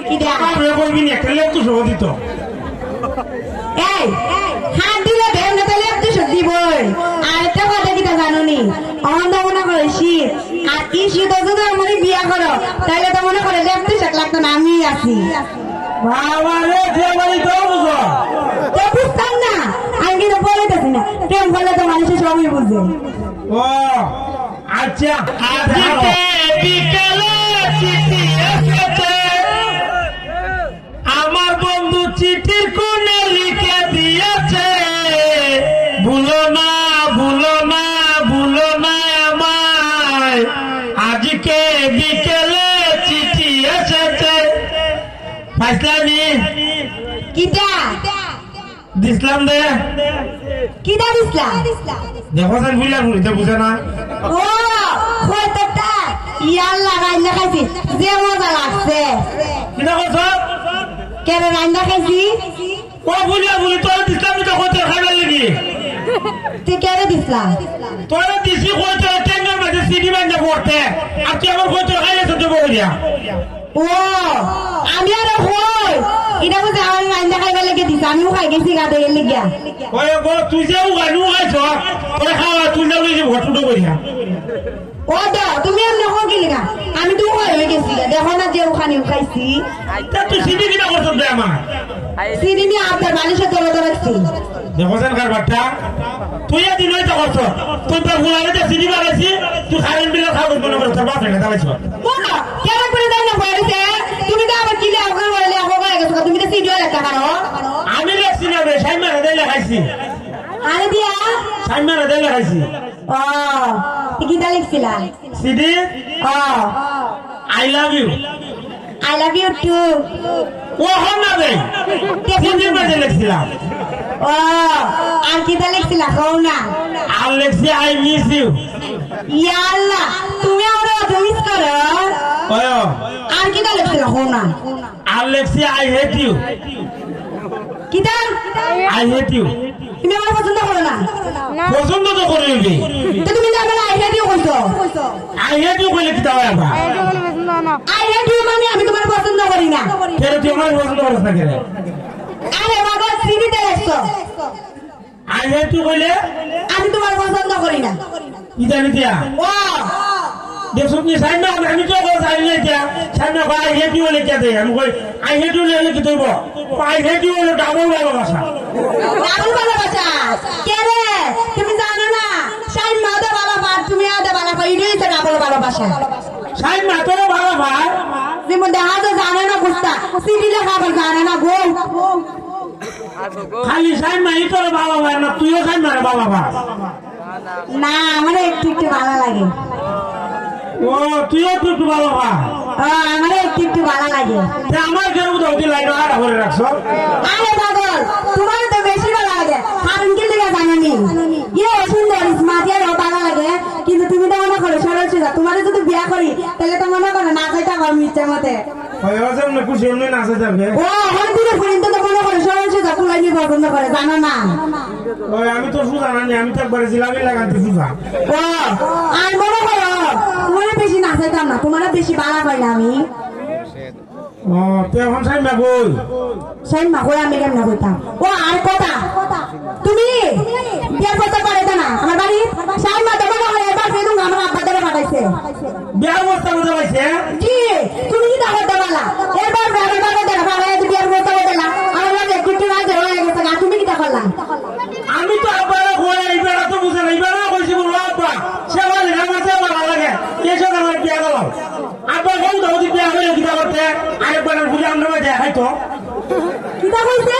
কি দা প্রেম করবি না একটা লেপ তো সহ দিত এই হাত দিলে বেম না তাহলে একটু সত্যি বল আর একটা কথা কি তা জানো নি অন্ধ মনে করে শীত আর এই শীত যদি আমারই বিয়া করো তাহলে তো মনে করে দেখতে শাক লাগতো না আমি আছি বাবা রে দেবারি তো বুঝো তো বুঝতাম না আমি কিন্তু বলেতেছি না প্রেম করলে তো মানুষের সবই বুঝে ও আচ্ছা আজকে বিকেলে চিঠি এসেছে আমার বন্ধু চিঠির কোণে লিখে দিয়েছে ভুলো না ভুলো না ভুলো না আমায় আজকে বিকেলে চিঠি এসেছে পাইছলামি কিটা দিসলাম দে কিটা দিছলা দেখো সান বুঝলা বুঝে না ও কতটা ইয়াল্লা রান্না খাইছি যে মজা লাগছে কিটা করছ কেন রান্না খাইছি ও বুঝলা বলি তোর দিসলাম তো কত খাইবার লাগি তুই কেন দিছলা তোর দিছি কত টেঙ্গার মাঝে সিডি বান্ধা পড়তে আর তুই আমার কত খাইলে তো দেবো দিয়া ও আমি আর হই এটা বুঝে আমার রান্না খাইবার লেগে দিছে আমিও খাই গেছি গাতে গেলে গিয়া ওই গো তুই যে উগানু খাইছ তোর খাওয়া তুই না লইছি ভটুটো করিয়া ও দা তুমি এমনি হো গেলি না আমি তো হয়ে গেছি দেখো না যে ওখানে খাইছি তা তুই সিডি কিনা করছ দে আমার সিঁড়ি নিয়ে আপনার বালিশে তোলা রাখছি দেখো সেন কারবারটা তুই এদিন হইতে করছ তুই তো ভুলালে যে সিডি বানাইছি তুই কারেন্ট বিল খাওয়া মনে করে তোর বাপরে দাঁড়াইছ বলো কেন করে দেন না বলেছে তুমি তো আবার কিলে আগে বলে আগে হয়ে গেছো তুমি তো সিডিও লেখা করো আমি লেখছি না রে সাইমারে দেই লেখাইছি আরে দিয়া সাইমারে দেই লেখাইছি ও কিটা লিখছিলা সিডি ও I love you I love you too ও হন না রে সিডি মাঝে লিখছিলাম ও আর কিটা লিখছিলা কও না আর লিখছি আই মিস ইউ ইয়াল্লা তুমি আমরা অত মিস করো ওয় আর কিটা লিখছিলা কও না আর লিখছি আই হেট ইউ কিটা আই হেট ইউ তুমি আমার পছন্দ করো না পছন্দ তো করবি তো তুমি তো আমার আই হেট ইউ কইছো আই হেট ইউ বলে কি দাও আবার আই হেট ইউ মানে আমি তোমার পছন্দ করি না কেন তুই আমার পছন্দ করছ না কেন আরে বাবা সিডিতে লেখছো আই হেট ইউ বলে আমি তোমার পছন্দ করি না কি জানি দিয়া ও দেখো কি সাইনা আমি তো কথা জানি না দিয়া সাইনা ভাই আই হেট ইউ বলে কি দেয় আমি কই আই হেট ইউ বলে কি দেব আই হেট ইউ বলে ডাবল ভালোবাসা ডাবল ভালোবাসা কে রে তুমি জানো না সাইন মাদা বাবা বাদ তুমি আদা বাবা এটাই তো ডাবল ভালোবাসা সাইনা তোর ভালো ভাই তুমি দেখা তো জানে না কুস্তা সিডি লেখা আবার জানে না গো খালি সাইনা ই তোর ভালো ভাই না তুইও সাইনা রে বাবা ভাই না আমার একটু একটু ভালো লাগে ও তুইও একটু ভালো ভাই ও আমার একটু একটু ভালো লাগে আমার কেন ওই লাইন আর ধরে রাখছো আরে পাগল তোমার তো বেশি ভালো লাগে কারণ কি লেগে জানেনি ইয়ে সুন্দর স্মার্ট ইয়ার ভালো লাগে কিন্তু তুমি তো মনে করো সরল সোজা তোমার যদি বিয়া করি তাহলে তো মনে করো না চাইটা কম ইচ্ছে মতে ওই ওজন না খুশি এমনি নাচে যাবে ও হন দিনে পর্যন্ত তো মনে করো সরল সোজা ফুলাই নিয়ে পছন্দ করে জানো না ওই আমি তো সুজা না আমি তো একবারে জিলাপি লাগাতে সুজা ও আর মনে করো তোমার বেশি না চাইতাম না তোমার বেশি বাড়া পাই না আমি ও তুই এখন সাইনা কই সেই মাকড় আমি কেমন কইতাম ও আর কথা তুমি বিয়ার কথা পারে না আমার বাড়ি সাই মা তোমার ঘরে এবার ফেদুম আমার আব্বা ধরে পাঠাইছে বিয়ার বস্তা বুঝা পাইছে জি তুমি কি দাও দেবালা এবার বাবা বাবা ধরে পাঠাই বিয়ার কথা বলা আমার লাগে কিটি রাজে হয়ে গেছে না তুমি কি তা করলা আমি তো আবার কই এইবার তো বুঝা নাই এবার কইছি বল আব্বা সেবার আমাতে ভালো লাগে এসো আমার বিয়া গেল আব্বা কোন দাও দি বিয়া হইলো কি করতে আরেকবার বুঝা আমরা দেখাই তো কি তা কইছে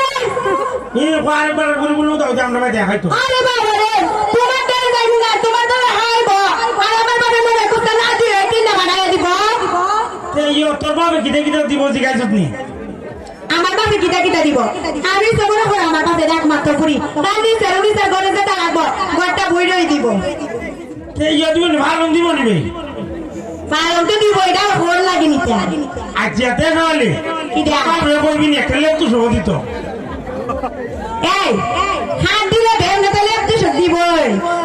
এই আরেকবার বুলবুল দাও আমরা দেখাই তো আরে বাবা রে তোমার দেন যাইনি না তোমার ধরে হাইবো আর আমার বাবা মনে করতে না দিয়ে তিন না বানায় দিব তে ইয়ো তোর বাবা কি দেখি দিব জিগাইছত নি আমার কাছে কিটা কিটা দিব আমি সবরে করে আমার কাছে একমাত্র পুরি আমি সেরুনি স্যার ঘরে যেতে লাগবো ঘরটা বইরই দিব তে ইয়ো তুমি ভালো দিব নিবে পালন তো দিব এটা ভোর লাগে নিতে আচ্ছা তে নালে কি দে আমরা করবি না খেলে তো সহ দিত এই হাত দিলে বেম না তাহলে একটু দিব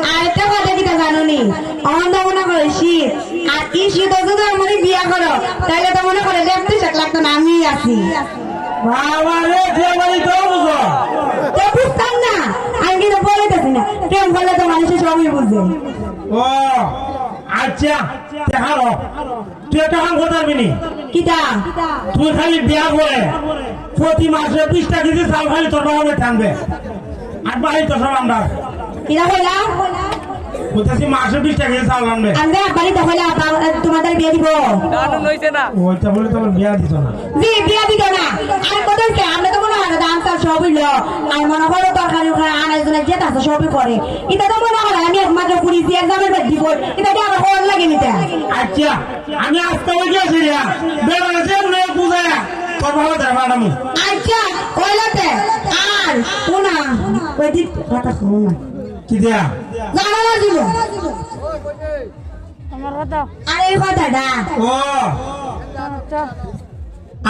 আর একটা কথা কিটা জানো নি অন্ধ মনে করে শীত আর এই শীত যদি আমার বিয়া করো তাহলে তো মনে করে দেখতে শেখ লাগতো না আমি আছি বাবা রে দেবারি তো বুঝো তো বুঝতাম না আমি কিন্তু বলেতেছি না প্রেম করলে তো মানুষের সবই বুঝে ও আচ্ছা দেখালো তুই একটা কাম করতে পারবি নি কিটা তুই খালি বিয়া করে প্রতি মাসে 20 কেজি চাল খালি তোর বাবা থাকবে আর বাড়ি তো সব আমরা কিটা হইলা কোথাছি মাসে 20 কেজি চাল আনবে আমরা বাড়িতে হইলে তোমাদের বিয়ে দিব ওইটা বলে তোমার বিয়া দিত না জি বিয়ে দিব না আর কত কি আমরা তো মনে হয় দাম চাল সবই লো আর মনে করো তরকারি আনাজ জন্য যেটা আছে সবই করে এটা তো মনে হয় আমি একমাত্র পুলিশ এক্সামের বাদ দিব এটা কি আমার হল লাগে নিতে আচ্ছা আমি আজকে ওই গেছি রে বেড়া যে মনে বুঝায় তোর বাবা দেবা আমি আচ্ছা কইলাতে আর কোনা ওই দিক কথা শুনো না কি দিয়া জানা না দিব আর এই কথাটা ও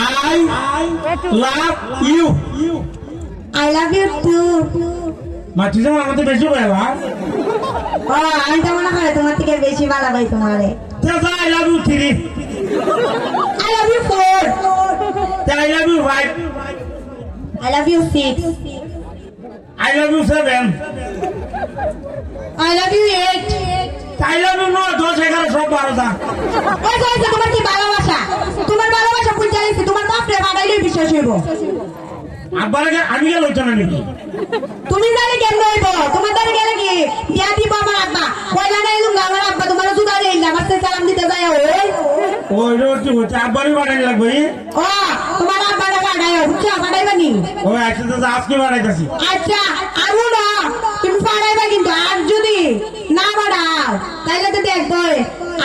I love you I love you too মাটি যে আমাদের বেশি বেলা ও আমি তো মনে হয় তোমার থেকে বেশি ভালো পাই তোমারে তেজা I love you 3 I love you 4 I love you 5 I love you 6 I love you 7 I love you 8 I love you 9 10 11 সব 12টা ওই যে তোমার কি ভালোবাসা তোমার ভালোবাসা কোন জায়গায় তোমার বাপরে বাড়াইলে বিশ্বাস হইব আব্বারে আমি গেল হইতো না নাকি তুমি জানি কেন হইব তোমার দ্বারা গেলে কি বিয়া দিব আমার আব্বা কইলা না এলুম আমার আব্বা তোমার জুদারে ইল্লা আমার সালাম দিতে যায় ওই রোটি হচ্ছে আব্বারই বাড়াই লাগবে ও তোমার আব্বা না বাড়ায় বুঝছো বাড়াইবানি ও একসাথে আজকে বাড়াইতেছি আচ্ছা আরো না তুমি বাড়াইবা কিন্তু আর যদি না বাড়াও তাইলে তো দেখবো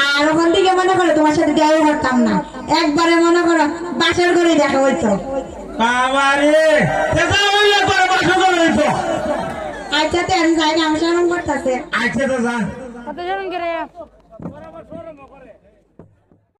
আর ওখান থেকে মনে করো তোমার সাথে দেওয়া করতাম না একবারে মনে করো বাসার করে দেখা হইতো বাবারে তেজা হইলে তোর বাসা করে হইতো আচ্ছা তো আমি যাই না আমার সামনে করতেছে আচ্ছা তো যা কতজন করে